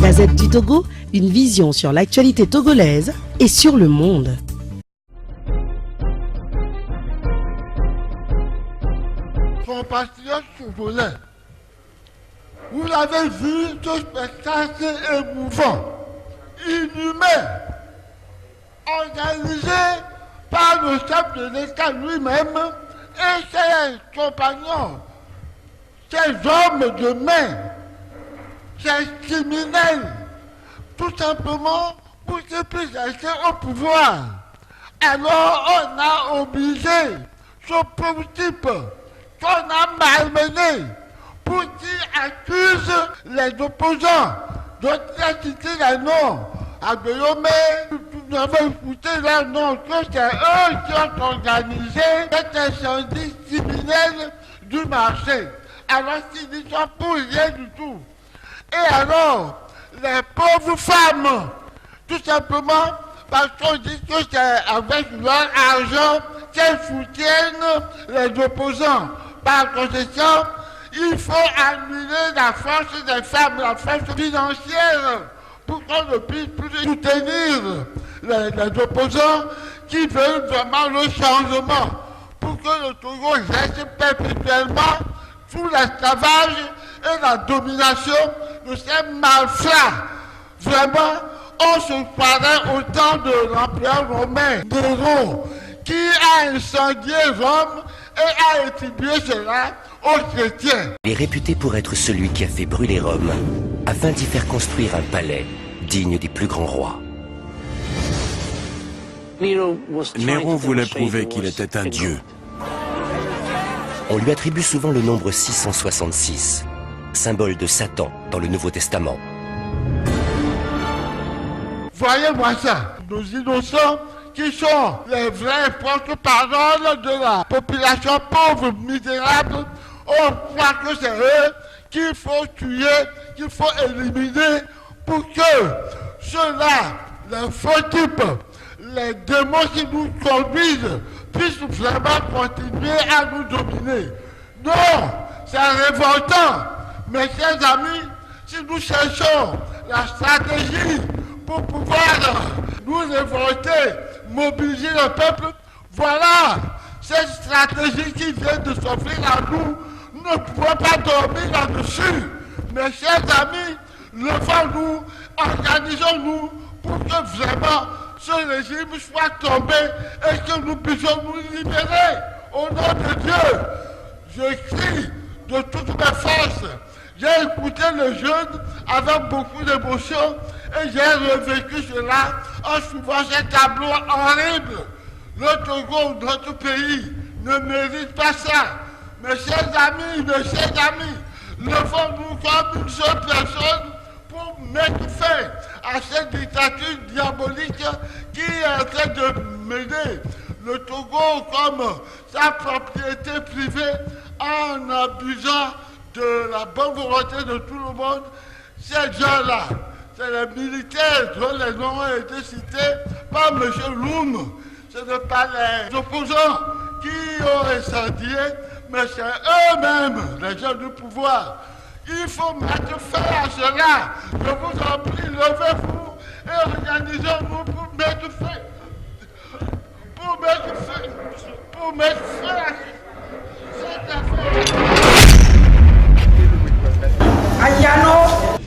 Gazette du Togo, une vision sur l'actualité togolaise et sur le monde. Compatriotes togolais, vous avez vu ce spectacle émouvant, inhumain, organisé par le chef de l'État lui-même et ses compagnons, ces hommes de main, ces criminels, tout simplement pour qu'ils puissent rester au pouvoir. Alors on a obligé ce pauvre type qu'on a malmené pour qu'il accuse les opposants dont il a cité les noms. Aguillaume, nous avons écouté leur nom, que c'est eux qui ont organisé cet incendie criminel du marché. Alors qu'ils n'y sont pour rien du tout. Et alors, les pauvres femmes, tout simplement, parce qu'on dit que c'est avec leur argent qu'elles soutiennent les opposants. Par conséquent, il faut annuler la force des femmes, la force financière, pour qu'on ne puisse plus soutenir les opposants qui veulent vraiment le changement, pour que le Togo reste perpétuellement sous l'esclavage et la domination de ces malfrats. Vraiment, on se croirait au temps de l'empereur romain, Néron, qui a incendié Rome et a attribué cela aux chrétiens. Il est réputé pour être celui qui a fait brûler Rome, afin d'y faire construire un palais digne des plus grands rois. Néron voulait prouver qu'il était un dieu. On lui attribue souvent le nombre 666, symbole de Satan dans le Nouveau Testament. Voyez-moi ça, nos innocents qui sont les vrais porte-parole de la population pauvre, misérable, on croit que c'est eux qu'il faut tuer, qu'il faut éliminer pour que ceux-là, les faux types, les démons qui nous conduisent, puissent vraiment continuer à nous dominer. Non, c'est révoltant. Mes chers amis, si nous cherchons la stratégie pour pouvoir nous révolter, mobiliser le peuple, voilà cette stratégie qui vient de s'offrir à nous. Nous ne pouvons pas dormir là-dessus. Mes chers amis, levons-nous, organisons-nous pour que vraiment ce régime soit tombé et que nous puissions nous libérer au nom de Dieu. Je crie de toutes mes forces. J'ai écouté le jeûne avec beaucoup d'émotion et j'ai revécu cela en suivant ces tableaux horribles. Le Togo, notre pays, ne mérite pas ça. Mes chers amis, levons-nous comme une seule personne pour mettre fin à cette dictature diabolique qui est en train de mener le Togo comme sa propriété privée en abusant de la bonne volonté de tout le monde. Ces gens-là, c'est les militaires dont les noms ont été cités par M. Loum. Ce n'est pas les opposants qui ont incendié, mais c'est eux-mêmes, les gens du pouvoir. Il faut mettre fin à cela. Je vous en prie, levez-vous et organisons-nous pour mettre fin. Pour mettre fin à cette affaire.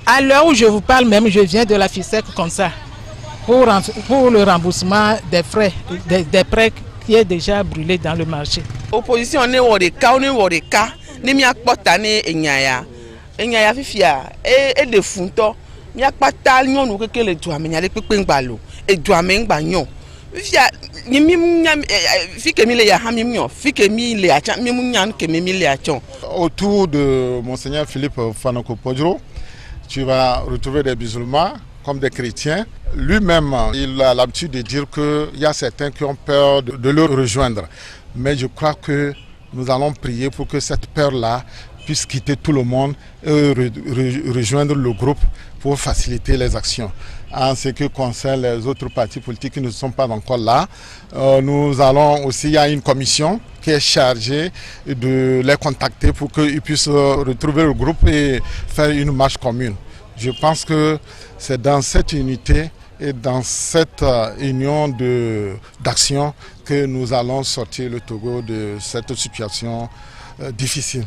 À l'heure où je vous parle même, je viens de la FISEC comme ça, pour le remboursement des frais, des prêts qui est déjà brûlé dans le marché. Opposition on est ni mi akpota ni enyaya fifia et de funto mi akpata nyonu keke le doame nyale pepe ngbalo e doame ngba nyon fifia ni mi nyam fike mi le ya hami myon fike mi le acha mi munyan ke mi le achon. Autour de monseigneur Philippe Fanoko Podro, tu vas retrouver des musulmans comme des chrétiens. Lui-même, il a l'habitude de dire qu'il y a certains qui ont peur de le rejoindre. Mais je crois que nous allons prier pour que cette peur-là puisse quitter tout le monde et rejoindre le groupe pour faciliter les actions. En ce qui concerne les autres partis politiques qui ne sont pas encore là, nous allons aussi, il y a une commission qui est chargée de les contacter pour qu'ils puissent retrouver le groupe et faire une marche commune. Je pense que c'est dans cette unité et dans cette union d'action que nous allons sortir le Togo de cette situation difficile.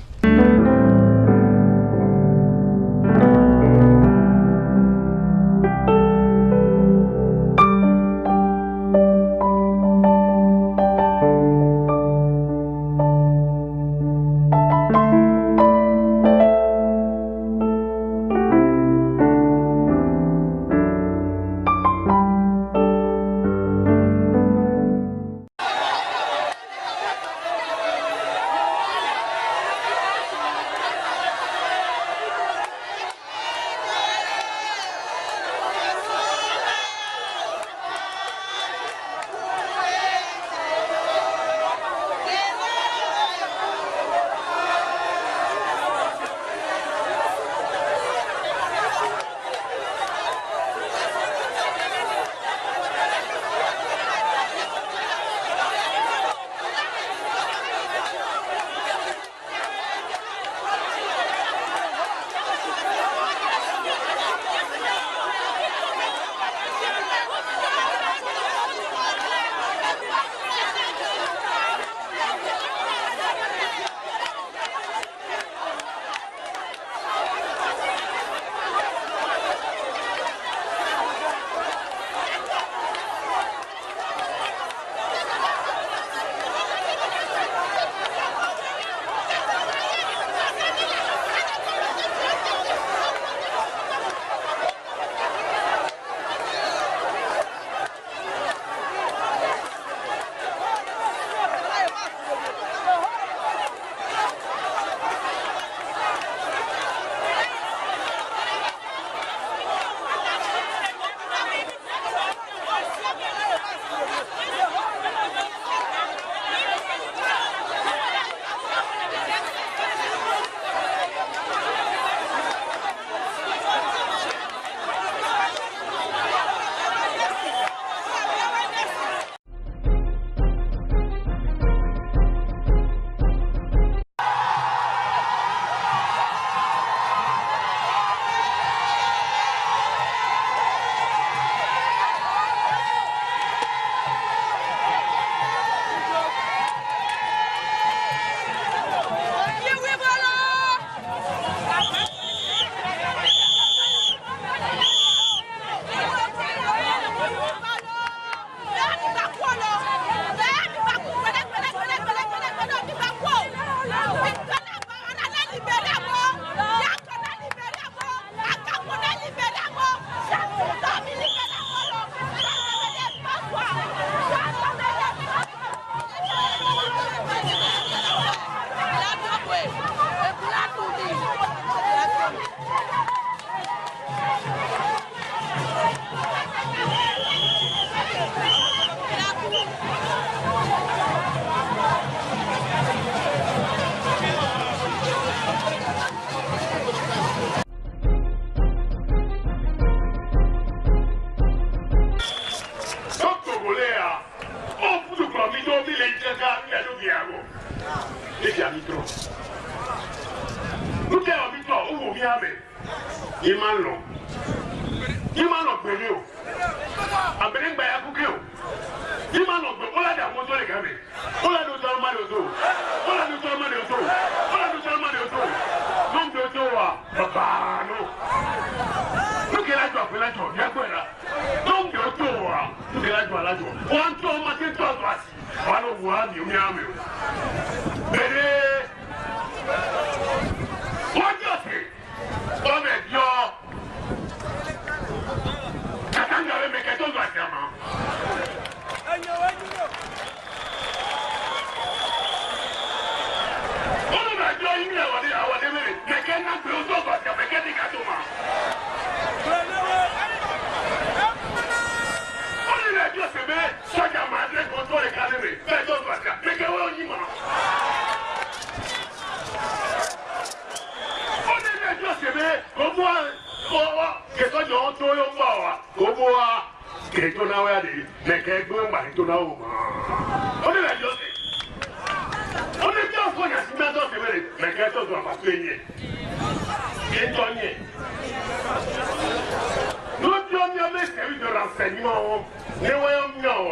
renseignements. Ne voyons non,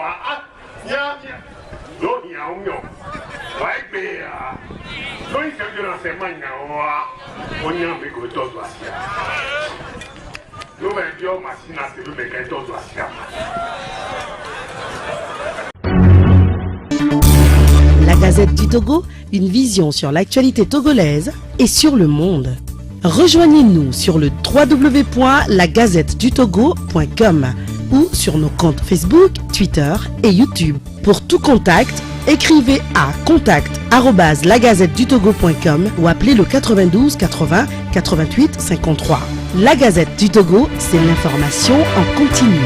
ya, l'eau y a un non. Ouais, mais, l'eau y a du renseignement, on y a un peu de temps. Nous, on machine à se le mettre à temps. La Gazette du Togo, une vision sur l'actualité togolaise et sur le monde. Rejoignez-nous sur le www.lagazettedutogo.com ou sur nos comptes Facebook, Twitter et YouTube. Pour tout contact, écrivez à contact@lagazettedutogo.com ou appelez le 92 80 88 53. La Gazette du Togo, c'est l'information en continu.